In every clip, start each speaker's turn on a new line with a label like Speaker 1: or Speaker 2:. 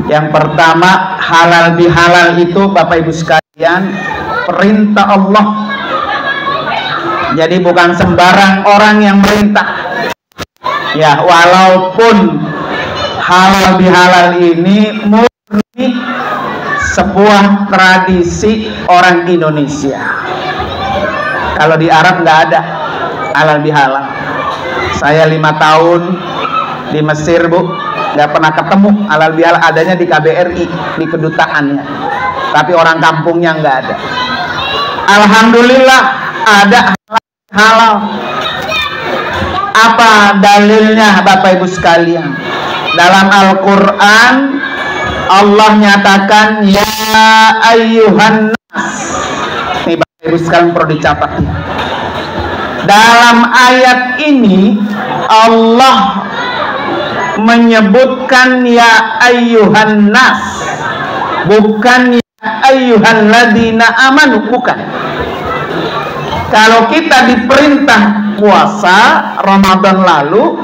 Speaker 1: Yang pertama, halal bihalal itu Bapak Ibu sekalian perintah Allah. Jadi bukan sembarang orang yang merintah. Ya, walaupun halal bihalal ini murni sebuah tradisi orang Indonesia. Kalau di Arab nggak ada halal bihalal. Saya 5 tahun di Mesir, Bu, nggak pernah ketemu halal bihalal. Adanya di KBRI, di kedutaannya, tapi orang kampungnya nggak ada. Alhamdulillah ada halal. Apa dalilnya Bapak Ibu sekalian? Dalam Al-Quran Allah nyatakan ya ayyuhan nas. Nih Bapak Ibu sekalian perlu dicatat ya. Dalam ayat ini Allah menyebutkan ya ayyuhan nas, bukan ya ayyuhan ladina amanu, bukan. Kalau kita diperintah puasa Ramadan lalu,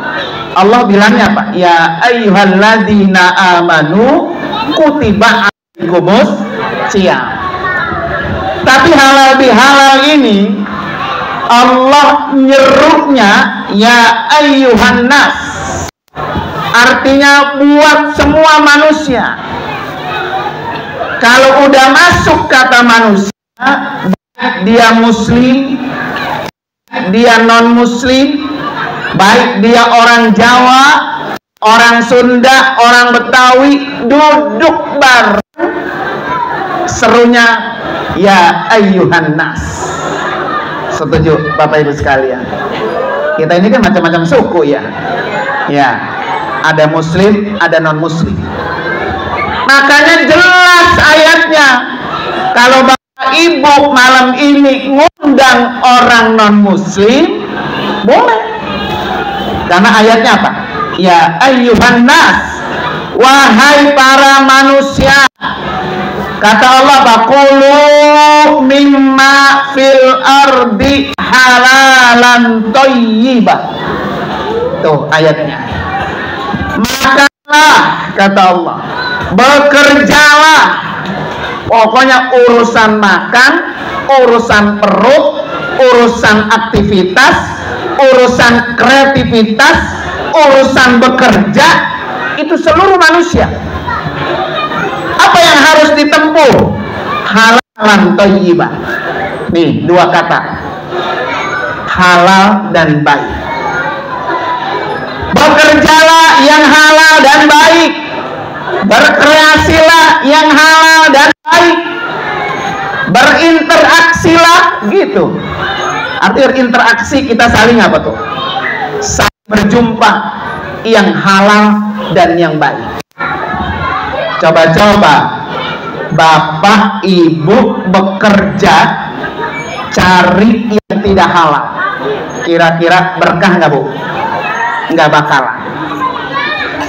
Speaker 1: Allah bilangnya apa? Ya ayyuhan ladina amanu kutiba alaikumus syiyam. Tapi halal bihalal ini Allah nyerunya ya ayyuhan nas, artinya buat semua manusia. Kalau udah masuk kata manusia, baik dia muslim, dia non muslim, baik dia orang Jawa, orang Sunda, orang Betawi, duduk bareng, serunya ya ayyuhan nas. Setuju Bapak Ibu sekalian? Kita ini kan macam-macam suku ya. Ya, ada muslim, ada non muslim. Makanya jelas ayatnya. Kalau Bapak Ibu malam ini ngundang orang non muslim, boleh. Karena ayatnya apa? Ya ayyuhan nas, wahai para manusia. Kata Allah, faqulu mimma fil ardi halalan thayyibah. Tuh ayatnya. Makalah, kata Allah, bekerjalah. Pokoknya urusan makan, urusan perut, urusan aktivitas, urusan kreativitas, urusan bekerja, itu seluruh manusia. Apa yang harus ditempuh? Halalan thayyibah. Nih, 2 kata. Halal dan baik. Bekerjalah yang halal dan baik. Berkreasilah yang halal dan baik. Berinteraksilah, gitu. Artinya interaksi kita saling apa tuh? Saling berjumpa yang halal dan yang baik. Coba-coba Bapak Ibu bekerja cari yang tidak halal, kira-kira berkah nggak Bu? Nggak bakalan.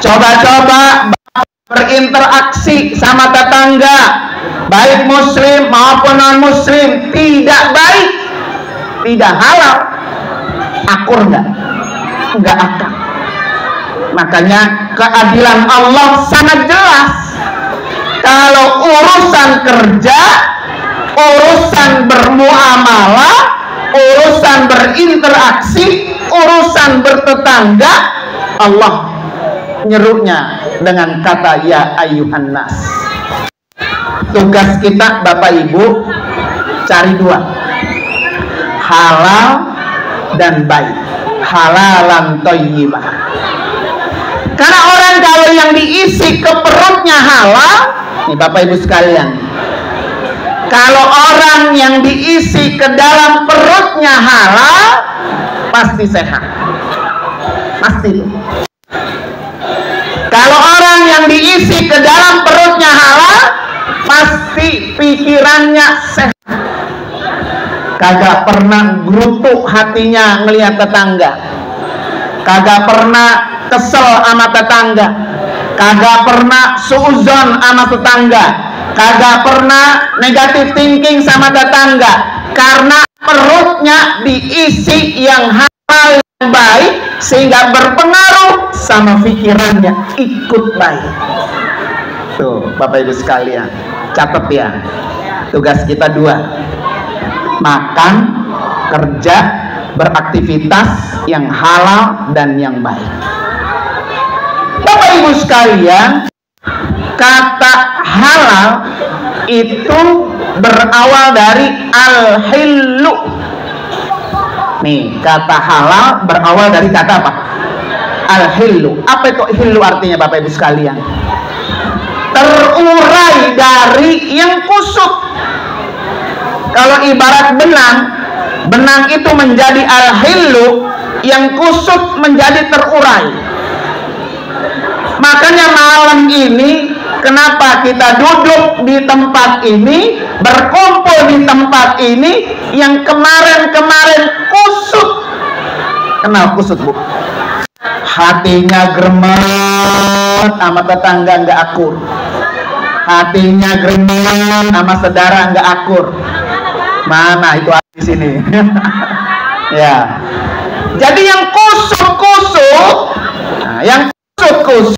Speaker 1: Coba-coba Bapak berinteraksi sama tetangga, baik muslim maupun non muslim, tidak baik, tidak halal, akur nggak? Nggak akan. Makanya keadilan Allah sangat jelas. Kalau urusan kerja, urusan bermuamalah, urusan berinteraksi, urusan bertetangga, Allah nyerunya dengan kata ya ayyuhan nas. Tugas kita Bapak Ibu cari 2, halal dan baik, halalan thayyibah. Karena orang kalau yang diisi ke perutnya halal, nih Bapak Ibu sekalian, kalau orang yang diisi ke dalam perutnya halal, pasti sehat, pasti. Kalau orang yang diisi ke dalam perutnya halal, pasti pikirannya sehat. Kagak pernah gerutu hatinya ngelihat tetangga, kagak pernah kesel sama tetangga, kagak pernah suuzon sama tetangga, kagak pernah negatif thinking sama tetangga, karena perutnya diisi yang halal yang baik, sehingga berpengaruh sama pikirannya ikut baik. Tuh, Bapak Ibu sekalian, catat ya. Tugas kita 2. Makan, kerja, beraktivitas yang halal dan yang baik. Bapak Ibu sekalian, kata halal itu berawal dari al-hillu. Nih, kata halal berawal dari kata apa? Al-hillu. Apa itu hillu artinya Bapak Ibu sekalian? Terurai dari yang kusut. Kalau ibarat benang itu menjadi al-hillu, yang kusut menjadi terurai. Makanya malam ini kenapa kita duduk di tempat ini, berkumpul di tempat ini, yang kemarin-kemarin kusut. Kenal kusut, Bu? Hatinya gremet sama tetangga nggak akur. Hatinya gremet sama saudara nggak akur. Mana itu di sini? Ya. Jadi yang kusut-kusut, nah, yang kusut-kusut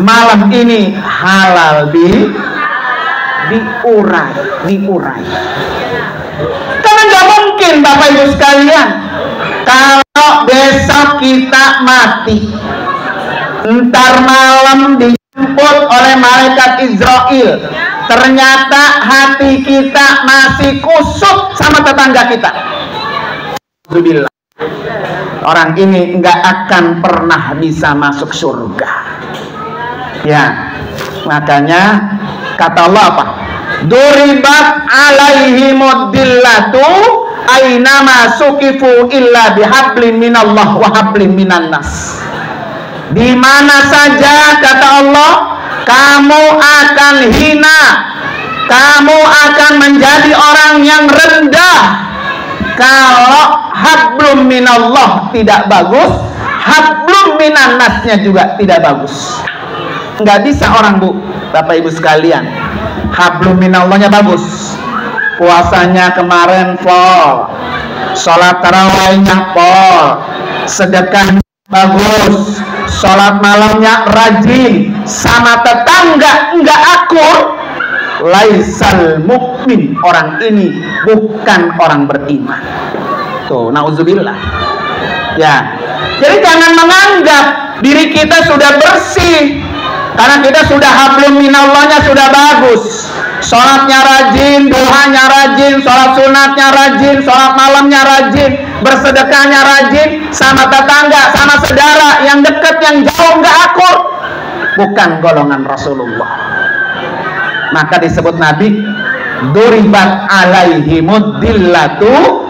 Speaker 1: malam ini halal diurai. Karena nggak mungkin Bapak Ibu sekalian, kalau besok kita mati, ntar malam dijemput oleh malaikat Israel, ternyata hati kita masih kusut sama tetangga kita. Alhamdulillah, orang ini nggak akan pernah bisa masuk surga. Ya, makanya kata Allah apa? Duribat alaihimud dillatu ainama sukifu illa bihablin minallah wa hablin minan nas. Di mana saja kata Allah, kamu akan hina, kamu akan menjadi orang yang rendah. Kalau hablum minallah tidak bagus, hablum minan nasnya juga tidak bagus. Nggak bisa orang, Bu, Bapak Ibu sekalian, hablum minallahnya bagus, puasanya kemarin full, sholat tarawihnya full, sedekah bagus, sholat malamnya rajin, sama tetangga nggak akur, laisal mukmin, orang ini bukan orang beriman. Tuh, nauzubillah. Ya, jadi jangan menganggap diri kita sudah bersih karena kita sudah hablum minallahnya sudah bagus, sholatnya rajin, duhanya rajin, sholat sunatnya rajin, sholat malamnya rajin, bersedekahnya rajin, sama tetangga, sama saudara yang dekat, yang jauh nggak akur, bukan golongan Rasulullah. Maka disebut Nabi, duribat alaihimud dillatu,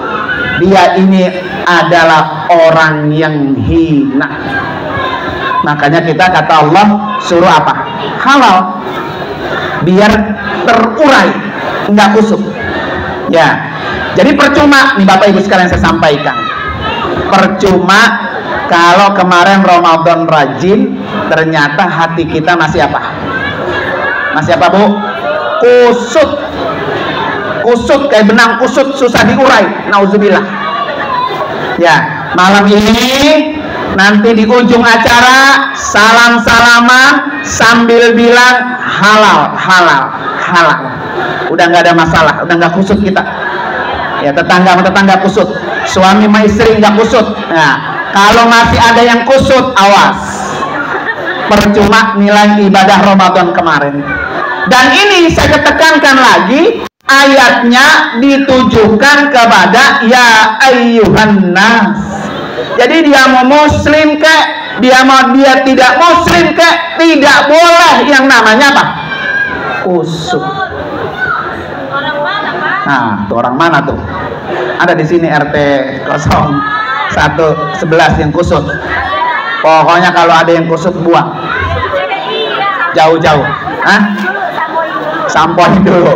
Speaker 1: dia ini adalah orang yang hina. Makanya kita kata Allah suruh apa? Halal, biar terurai, nggak kusut. Ya, jadi percuma nih Bapak Ibu sekalian saya sampaikan, percuma kalau kemarin Ramadan rajin, ternyata hati kita masih apa? Masih apa, Bu? Kusut. Kusut kayak benang kusut, susah diurai. Nauzubillah. Ya, malam ini nanti di ujung acara salam-salaman sambil bilang halal, halal, halal. Udah nggak ada masalah, udah nggak kusut kita. Ya, tetangga sama tetangga kusut, suami sama istri nggak kusut. Nah, kalau masih ada yang kusut, awas, percuma nilai ibadah Ramadan kemarin. Dan ini saya tekankan lagi, ayatnya ditujukan kepada ya ayyuhan nas. Jadi dia mau muslim kek, dia tidak muslim kek, tidak boleh yang namanya apa? Kusut. Nah, tuh orang mana tuh? Ada di sini RT 0111 yang kusut. Pokoknya kalau ada yang kusut buang. Jauh-jauh. Hah? Sampoin dulu.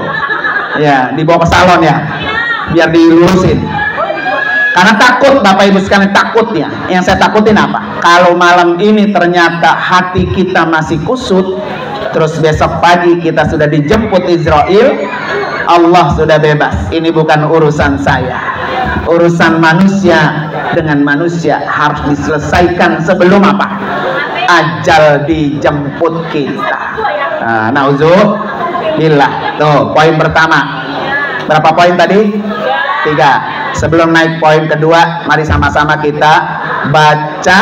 Speaker 1: Ya, dibawa ke salon ya. Biar dilurusin. Karena takut Bapak Ibu sekalian, takutnya. Yang saya takutin apa? Kalau malam ini ternyata hati kita masih kusut, terus besok pagi kita sudah dijemput Israel, Allah sudah bebas. Ini bukan urusan saya. Urusan manusia dengan manusia harus diselesaikan sebelum apa? ajal dijemput kita. Nah, nauzubillah. Tuh, poin pertama. Berapa poin tadi? 3. Sebelum naik poin kedua, mari sama-sama kita baca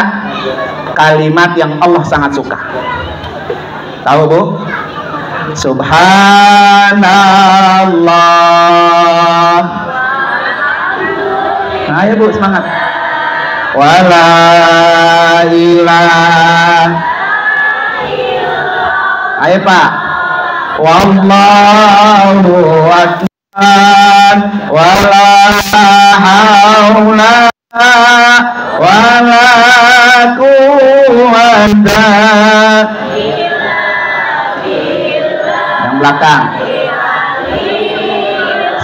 Speaker 1: kalimat yang Allah sangat suka. Tahu, Bu? Subhanallah. Ayo, Bu, semangat. Wala ilaha. Ayo, Pak. Wallahu akbar. Wala haula wala quwwata. Yang belakang.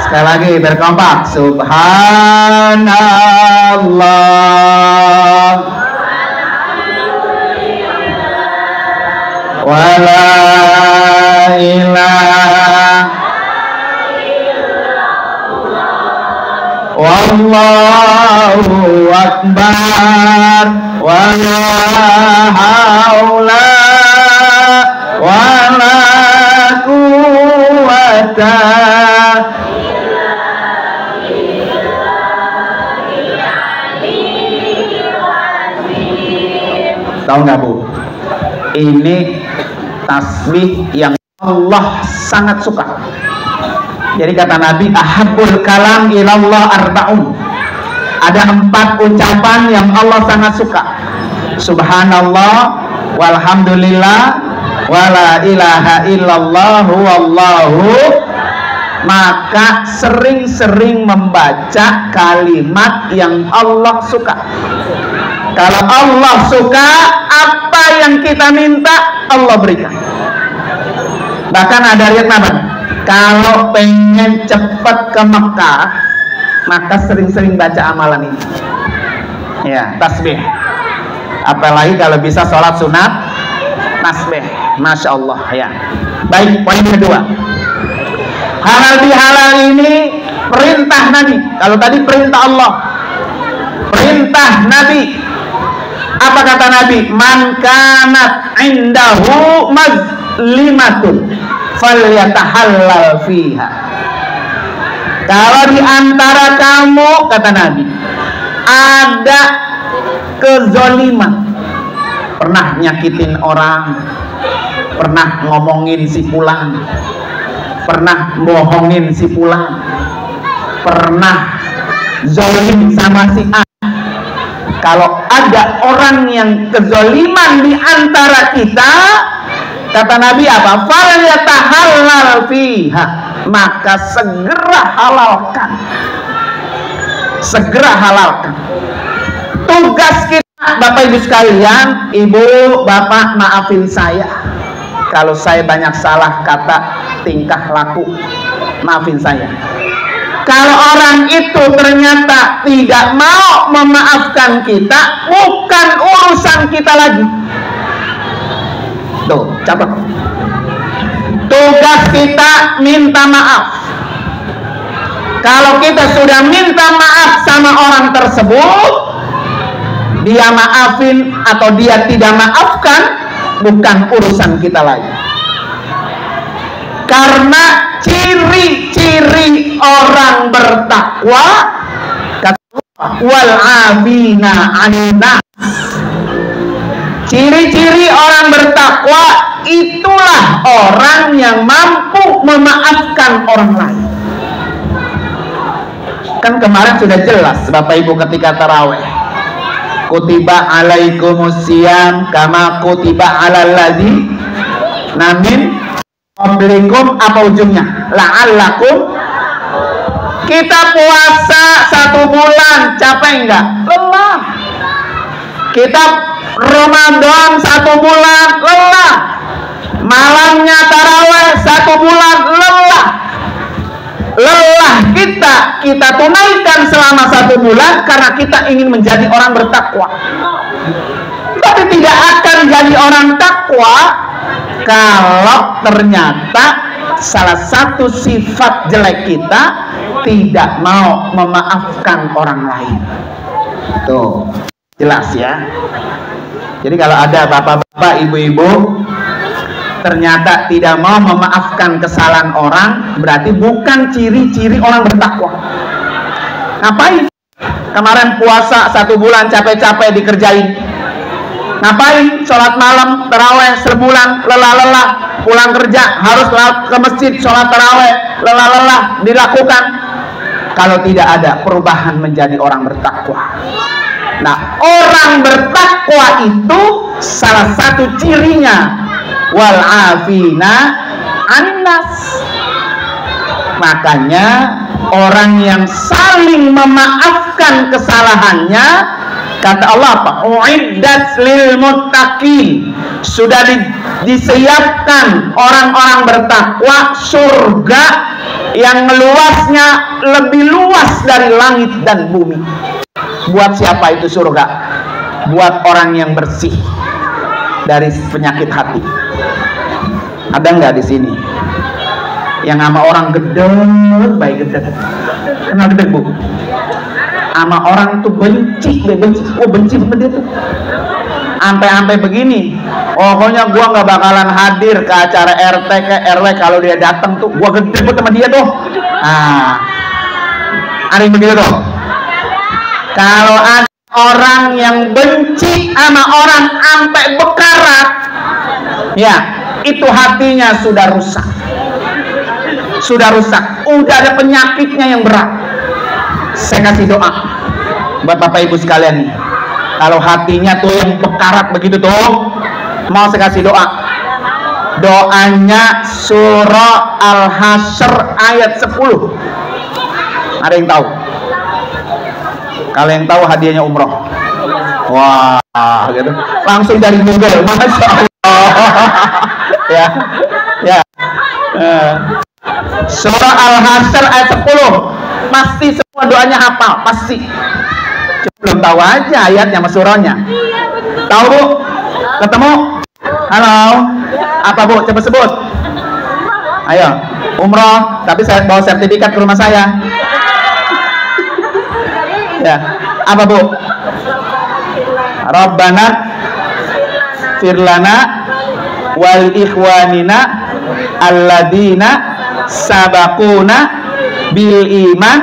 Speaker 1: Sekali lagi berkompak. Subhanallah. Wala ilaha. Wallahu akbar. Wala haula wala quwwata. Tahu nggak, Bu? Ini tasbih yang Allah sangat suka. Jadi kata Nabi, ahabbul kalam ilallah arba'un. Ada 4 ucapan yang Allah sangat suka. Subhanallah, walhamdulillah, wala ilaha illallah, wallahu. Maka sering-sering membaca kalimat yang Allah suka. Kalau Allah suka, apa yang kita minta Allah berikan. Bahkan ada riwayat Nabi, kalau pengen cepat ke Mekah, maka sering-sering baca amalan ini. Ya, tasbih. Apalagi kalau bisa sholat sunat, tasbih. Masya Allah, ya. Baik, poin kedua. Halal bihalal ini perintah Nabi. Kalau tadi perintah Allah, perintah Nabi. Apa kata Nabi? Man kanat indahu mazlimatun falyatahallal fiha. Kalau di antara kamu, kata Nabi, ada kezoliman, pernah nyakitin orang, pernah ngomongin si fulan, pernah bohongin si fulan, pernah zolim sama si A. Kalau ada orang yang kezoliman di antara kita, kata Nabi apa? Falyatahallal fiha. Maka segera halalkan. Segera halalkan. Tugas kita, Bapak Ibu sekalian, Ibu, Bapak, maafin saya kalau saya banyak salah kata, tingkah laku. Maafin saya. Kalau orang itu ternyata tidak mau memaafkan kita, bukan urusan kita lagi. Tuh, catat. Tugas kita minta maaf. Kalau kita sudah minta maaf sama orang tersebut, dia maafin atau dia tidak maafkan, bukan urusan kita lagi. Karena ciri-ciri orang bertakwa, wal afina 'anil nas. Ciri-ciri orang bertakwa itulah orang yang mampu memaafkan orang lain. Kan kemarin sudah jelas Bapak Ibu ketika tarawih, kutiba alaikumusiyam kama kutiba alal ladzi namin qablikum. Apa ujungnya? La'allakum. Kita puasa 1 bulan, capek enggak? Lelah. Kita Ramadan 1 bulan, lelah. Malamnya tarawih 1 bulan, lelah. Lelah kita tunaikan selama 1 bulan karena kita ingin menjadi orang bertakwa. Tapi tidak akan jadi orang takwa kalau ternyata salah satu sifat jelek kita tidak mau memaafkan orang lain. Tuh. Jelas ya. Jadi kalau ada bapak-bapak, ibu-ibu ternyata tidak mau memaafkan kesalahan orang, berarti bukan ciri-ciri orang bertakwa. Ngapain? Kemarin puasa 1 bulan capek-capek dikerjain. Ngapain? Sholat malam, taraweh sebulan, lelah-lelah, pulang kerja harus ke masjid, sholat taraweh, lelah-lelah dilakukan. Kalau tidak ada perubahan menjadi orang bertakwa. Nah, orang bertakwa itu salah satu cirinya wal afina annas. Makanya orang yang saling memaafkan kesalahannya, kata Allah apa? Uiddat lil muttaqin. Sudah disiapkan orang-orang bertakwa surga yang luasnya lebih luas dari langit dan bumi. Buat siapa itu surga? Buat orang yang bersih dari penyakit hati. Ada nggak di sini yang sama orang gedeg, baik gedeg? Kenal gedeg, Bu? Sama orang tuh benci, benci sama dia tuh. Sampai begini, pokoknya gua nggak bakalan hadir ke acara RT ke RW kalau dia datang tuh, gua gedeg sama dia tuh. Ada yang begitu tuh. Kalau ada orang yang benci sama orang sampai bekarat, ya itu hatinya sudah rusak, udah ada penyakitnya yang berat. Saya kasih doa buat bapak ibu sekalian nih, kalau hatinya tuh yang bekarat begitu tuh, mau saya kasih doa. Doanya surah Al-Hasyr ayat 10. Ada yang tahu? Kalau yang tahu hadiahnya umroh. Wah, gitu. Langsung dari Google, masya Allah. ya. Surah Al-Hasyr ayat 10. Pasti semua doanya hafal, pasti. Cuma belum tahu aja ayatnya sama surahnya. Tahu, Bu? Ketemu? Halo. Apa, Bu? Coba sebut. Ayo, umroh, tapi saya bawa sertifikat ke rumah saya. Ya, apa, Bu? Rabbana firlana wal ikhwanina alladzina sabaquna bil iman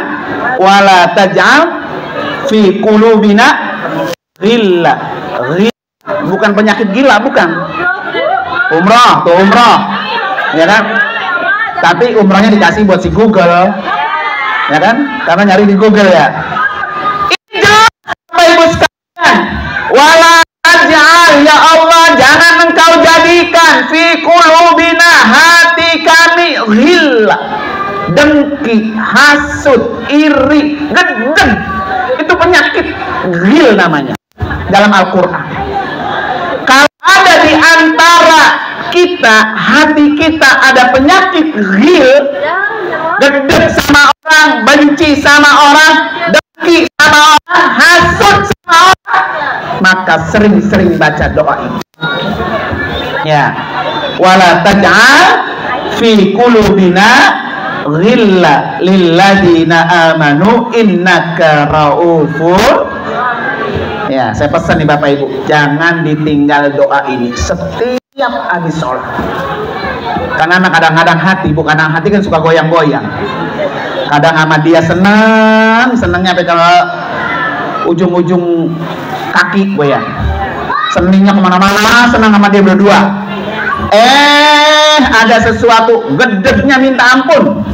Speaker 1: wala taj'al fi qulubina ghilla. Bukan penyakit gila, bukan. Umroh, tuh umroh. Ya kan? Tapi umrohnya dikasih buat si Google. Ya kan? Karena nyari di Google ya. Ibu sekalian, wala taj'al, ya Allah, jangan engkau jadikan fi qulubina, hati kami, ghillah, dengki, hasud, iri, gedeg. Itu penyakit ghil namanya dalam Al-Quran. Kalau ada di antara kita, hati kita ada penyakit ghil, gedeg sama orang, benci sama orang, dengki sama orang, hasud sama orang, maka sering-sering baca doa ini. Ya, wala taj'al fi qulubina ghilla lilladzina amanu innaka raufur. Ya, saya pesan nih Bapak Ibu, jangan ditinggal doa ini setiap habis sholat. Karena kadang-kadang hati, bukan hati kan suka goyang-goyang. Kadang sama dia senangnya sampai kalau ujung-ujung kaki goyang. Seningnya kemana-mana, senang sama dia berdua. Ada sesuatu, gedegnya minta ampun.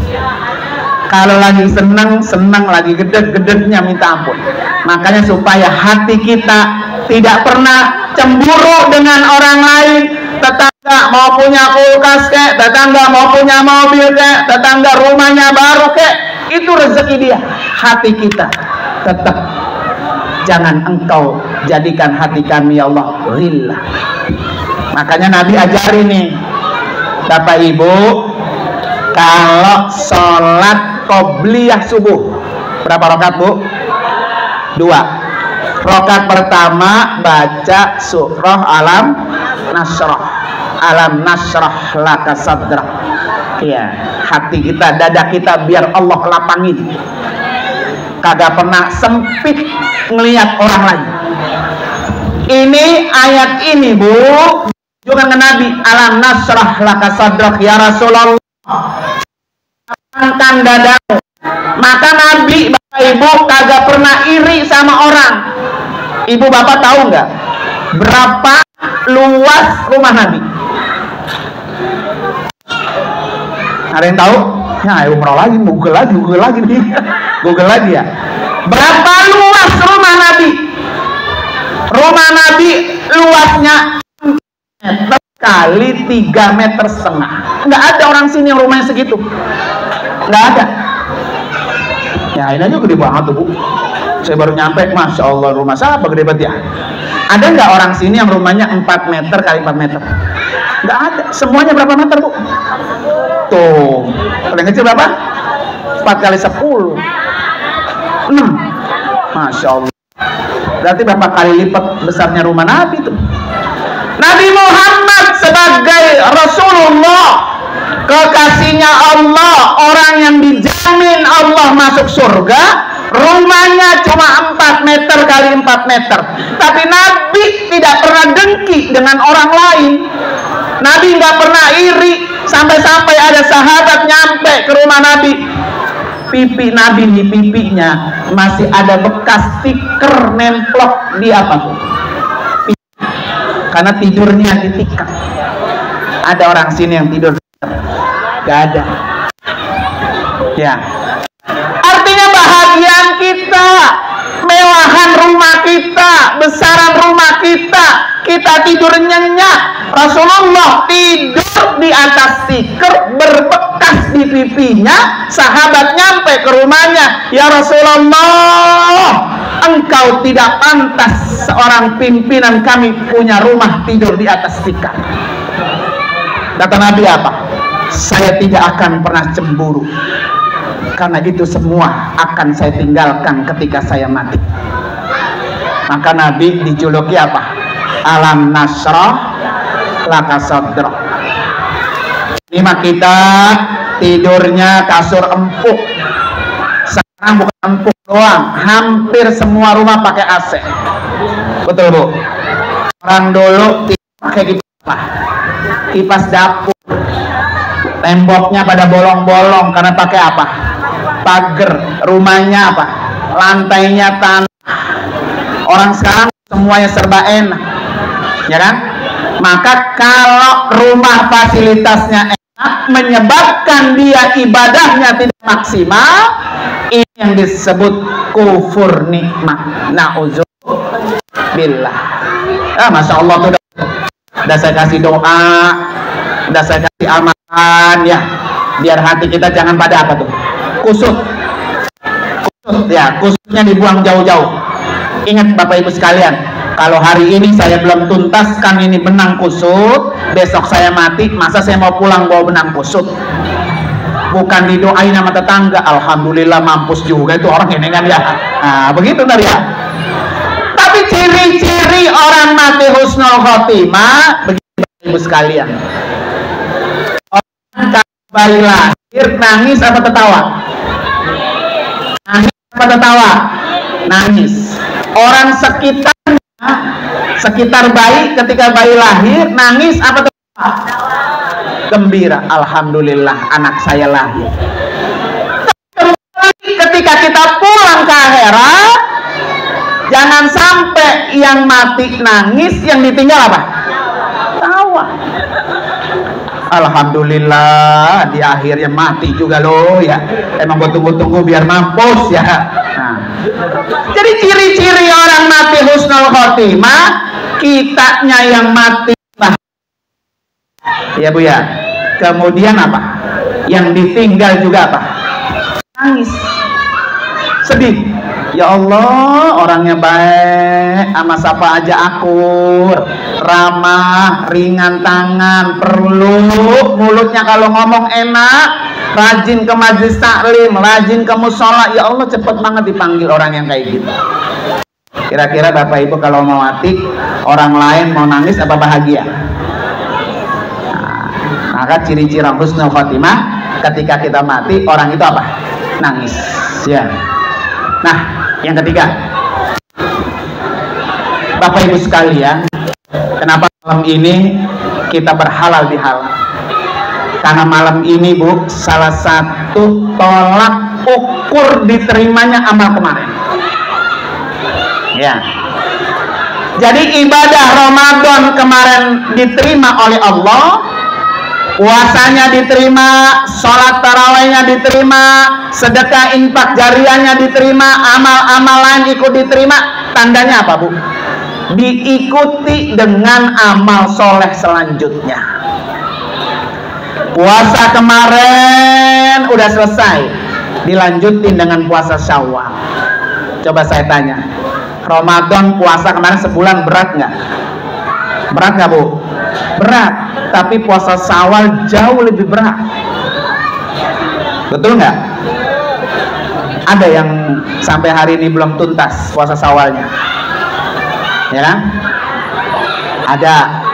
Speaker 1: Kalau lagi senang lagi gedegnya minta ampun. Makanya supaya hati kita tidak pernah cemburu dengan orang lain. Tetangga mau punya kulkas kek, tetangga mau punya mobil kek, tetangga rumahnya baru kek, itu rezeki dia. Hati kita tetap jangan engkau jadikan hati kami ya Allah ghillah. Makanya Nabi ajari nih Bapak Ibu, kalau sholat qobliyah subuh berapa rakaat, Bu? 2. Rakaat pertama baca surah Alam Nasrah laka sadrak. Ya, hati kita, dada kita biar Allah lapangin. Kagak pernah sempit ngelihat orang lain. Ini ayat ini, Bu, juga ke Nabi, alam nasrah laka sadrak ya Rasulullah, lapangkan dadamu. Maka Nabi, Bapak Ibu, kagak pernah iri sama orang. Ibu Bapak tahu nggak berapa luas rumah Nabi? Ada yang tahu? Ya, umroh lagi, Google lagi nih. Google lagi ya. Berapa luas rumah Nabi? Rumah Nabi luasnya meter kali 3,5 meter. Nggak ada orang sini yang rumahnya segitu. Nggak ada. Ya, ini aja gede banget tuh, Bu. Saya baru nyampe, Masya Allah, rumah siapa gede banget ya? Ada nggak orang sini yang rumahnya 4 meter kali 4 meter? Nggak ada. Semuanya berapa meter, Bu? Tuh, paling kecil berapa? 4 kali 10. 6. Masya Allah. Berarti berapa kali lipat besarnya rumah Nabi itu? Nabi Muhammad sebagai Rasulullah, kekasihnya Allah, orang yang dijamin Allah masuk surga, rumahnya cuma 4 meter kali 4 meter. Tapi Nabi tidak pernah dengki dengan orang lain. Nabi nggak pernah iri. Sampai-sampai ada sahabat nyampe ke rumah Nabi, pipi Nabi nih, pipinya masih ada bekas stiker nemplok di apa tuh? Karena tidurnya ditikam. Ada orang sini yang tidur? Gak ada. Ya. Artinya bahagian kita, mewahan rumah kita, besaran rumah kita, kita tidur nyenyak. Rasulullah tidur di atas stiker berbekas di pipinya. Sahabat nyampe ke rumahnya, ya Rasulullah, engkau tidak pantas seorang pimpinan kami punya rumah tidur di atas stiker. Kata Nabi apa? Saya tidak akan pernah cemburu, karena itu semua akan saya tinggalkan ketika saya mati. Maka Nabi dijuluki apa? Alam nasrah laka sadrak. Ini mah kita tidurnya kasur empuk. Sekarang bukan empuk doang, hampir semua rumah pakai AC. Betul, Bu? Orang dulu pakai kipas dapur. Temboknya pada bolong-bolong karena pakai apa? Pagar. Rumahnya apa? Lantainya tanah. Orang sekarang semuanya serba enak, ya kan? Maka kalau rumah fasilitasnya enak menyebabkan dia ibadahnya tidak maksimal, ini yang disebut kufur nikmat. Na'udzubillah. Masya Allah tuh udah saya kasih doa, udah saya kasih amalan ya, biar hati kita jangan pada apa tuh? Kusut ya, kusutnya dibuang jauh-jauh. Ingat Bapak Ibu sekalian, kalau hari ini saya belum tuntaskan ini benang kusut, besok saya mati, masa saya mau pulang bawa benang kusut? Bukan didoain sama tetangga, alhamdulillah mampus juga itu orang ini kan ya. Nah, begitu tadi ya. Tapi ciri-ciri orang mati husnul khotimah, begitu Bapak Ibu sekalian. Orang bayi lahir nangis apa tertawa? Nangis apa tertawa? Nangis. Orang sekitar bayi ketika bayi lahir nangis apa tertawa? Gembira, alhamdulillah anak saya lahir. Ketika kita pulang ke akhirat, jangan sampai yang mati nangis, yang ditinggal apa? Tawa. Alhamdulillah di akhirnya mati juga loh ya. Emang gue tunggu-tunggu biar mampus ya. Nah, jadi ciri-ciri orang mati husnul khotimah, kitanya yang mati ya Bu ya. Kemudian apa? Yang ditinggal juga apa? Nangis, sedih. Ya Allah, orangnya baik, sama siapa aja akur, ramah, ringan tangan, perlu mulutnya kalau ngomong enak, rajin ke majelis taklim, rajin ke musola. Ya Allah, cepet banget dipanggil orang yang kayak gitu. Kira-kira Bapak Ibu kalau mau mati, orang lain mau nangis apa bahagia? Nah, maka ciri-ciri husnul khotimah ketika kita mati, orang itu apa? Nangis ya. Nah, yang ketiga, Bapak Ibu sekalian, kenapa malam ini kita berhalal bihalal? Karena malam ini, Bu, salah satu tolak ukur diterimanya amal kemarin. Ya. Jadi ibadah Ramadan kemarin diterima oleh Allah, puasanya diterima, sholat tarawihnya diterima, sedekah infak jariyahnya diterima, amal-amal lain ikut diterima. Tandanya apa, Bu? Diikuti dengan amal soleh selanjutnya. Puasa kemarin udah selesai, dilanjutin dengan puasa Syawal. Coba saya tanya, Ramadan puasa kemarin sebulan berat nggak? Berat nggak, Bu? Berat. Tapi puasa Syawal jauh lebih berat. Betul nggak? Ada yang sampai hari ini belum tuntas puasa Syawalnya, ya kan? Ada.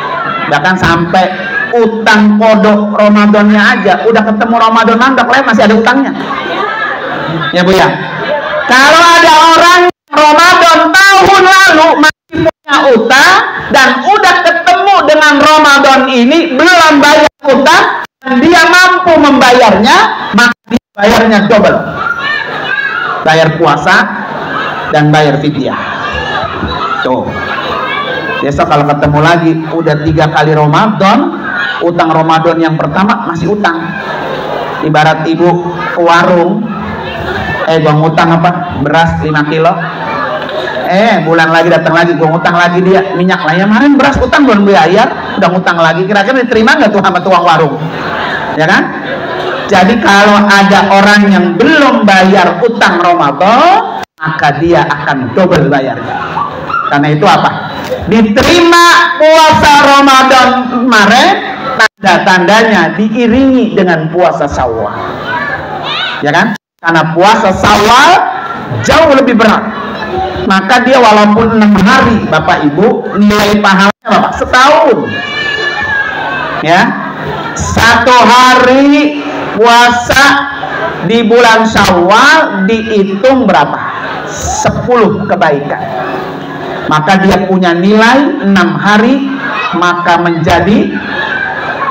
Speaker 1: Bahkan sampai utang kodok Ramadannya aja, udah ketemu Ramadan mandek lewat masih ada utangnya. Ya, Bu ya. Kalau ada orang Ramadan tahun lalu masih punya utang dan udah ketemu dengan Ramadan ini belum bayar utang dan dia mampu membayarnya, maka dia bayarnya double. Bayar puasa dan bayar fidyah. Tuh. Besok kalau ketemu lagi udah 3 kali Ramadan, utang Ramadan yang pertama masih utang. Ibarat ibu ke warung, gua ngutang apa? Beras 5 kilo. Bulan lagi datang lagi, gua ngutang lagi dia minyak lah. Ya kemarin beras utang belum bayar, udah ngutang lagi. Kira-kira diterima nggak tuh sama tukang warung? Ya kan? Jadi kalau ada orang yang belum bayar utang Ramadan, maka dia akan double bayarnya. Karena itu apa? Diterima puasa Ramadan kemarin, tanda-tandanya diiringi dengan puasa Syawal. Ya kan? Karena puasa Syawal jauh lebih berat. Maka dia walaupun 6 hari, Bapak Ibu, nilai pahalanya Bapak setahun. Ya. 1 hari puasa di bulan Syawal dihitung berapa? 10 kebaikan. Maka dia punya nilai 6 hari, maka menjadi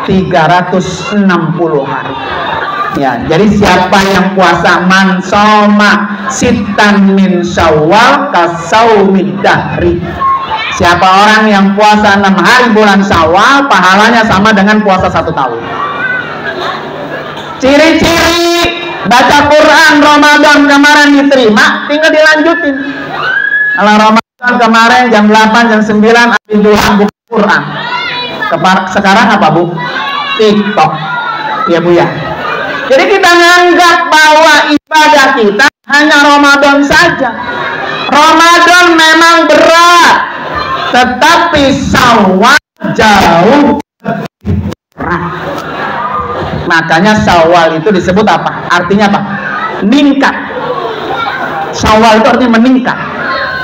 Speaker 1: 360 hari. Ya, jadi siapa yang puasa man soma sitan min Syawal kasaumid dahri. Siapa orang yang puasa 6 hari bulan Syawal, pahalanya sama dengan puasa 1 tahun. Ciri-ciri baca Quran Ramadan kemarin diterima, tinggal dilanjutin. Kalau Ramadan kemarin jam 8, jam 9 ambil duha buka Quran. Sekarang apa, Bu? TikTok. Ya, Bu ya. Jadi kita menganggap bahwa ibadah kita hanya Ramadan saja. Ramadan memang berat, tetapi Syawal jauh lebih berat. Makanya Syawal itu disebut apa? Artinya apa? Meningkat. Syawal itu artinya meningkat.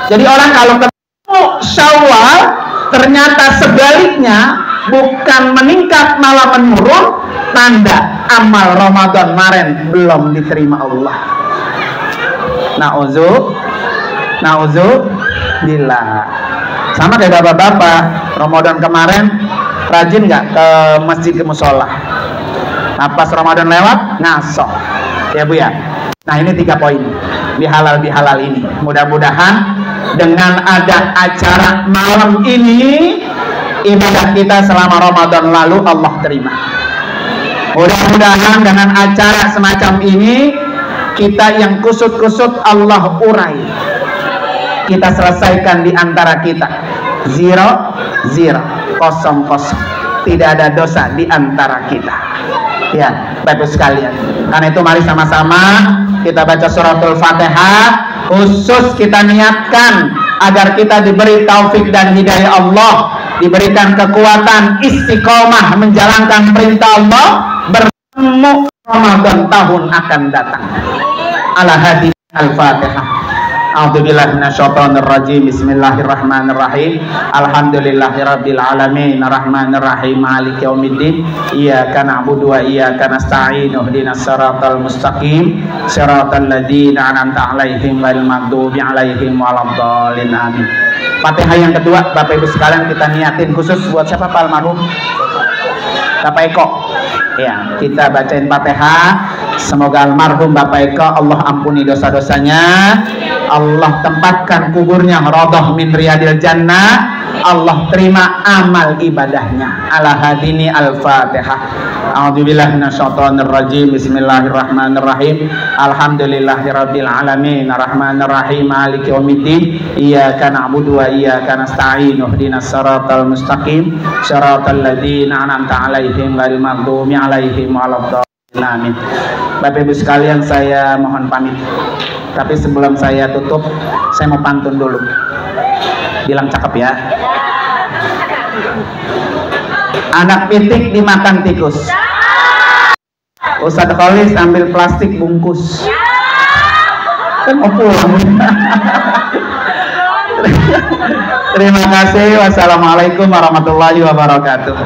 Speaker 1: Jadi orang kalau ketemu Syawal ternyata sebaliknya, bukan meningkat malah menurun, tanda amal Ramadan kemarin belum diterima Allah. Na'udzubillah. Sama kayak bapak-bapak, Ramadan kemarin rajin nggak ke masjid, ke musola? Nah, pas Ramadan lewat ngaso, ya Bu ya. Nah, ini 3 poin di halal ini. Mudah-mudahan dengan ada acara malam ini, ibadah kita selama Ramadan lalu Allah terima. Mudah-mudahan dengan acara semacam ini, kita yang kusut-kusut Allah urai. Kita selesaikan di antara kita. 0-0. Tidak ada dosa di antara kita. Ya, Bapak sekalian. Karena itu mari sama-sama kita baca suratul Fatihah. Khusus kita niatkan agar kita diberi taufik dan hidayah Allah, diberikan kekuatan istiqomah menjalankan perintah Allah, bertemu Ramadan tahun akan datang. Ala hadi al-Fatihah. A'udzubillahi minasyaitonirrajim. Bismillahirrahmanirrahim. Alhamdulillahirabbil alamin, arrahmanirrahim, maliki yaumiddin. Iyyaka na'budu wa iyyaka nasta'in. Ihdinas siratal mustaqim, siratal ladzina an'amta 'alaihim ghairil maghdubi 'alaihim waladdallin. Amin. Fatihah yang kedua, Bapak Ibu sekalian, kita niatin khusus buat siapa, Pak almarhum? Bapak Eko. Ya, kita bacain Fatihah. Semoga almarhum Bapak Eko Allah ampuni dosa-dosanya, Allah tempatkan kuburnya radhah min riyadil jannah, Allah terima amal ibadahnya. Ala hadini al-Fatihah. A'udzubillahi minasyaitonirrajim. Bismillahirrahmanirrahim. Alhamdulillahirabbil alamin, arrahmanirrahim, maliki yaumiddin. Iyyaka na'budu wa iyyaka nasta'in. Ihdinas siratal mustaqim, siratal ladzina an'amta 'alaihim ghairil maghdubi 'alaihim waladdallin. Amin. Bapak Ibu sekalian, saya mohon pamit. Tapi sebelum saya tutup, saya mau pantun dulu. Bilang cakep ya. Anak pitik dimakan tikus. Ustadz Kholis ambil plastik bungkus. Kan mau pulang. Terima kasih. Wassalamualaikum warahmatullahi wabarakatuh.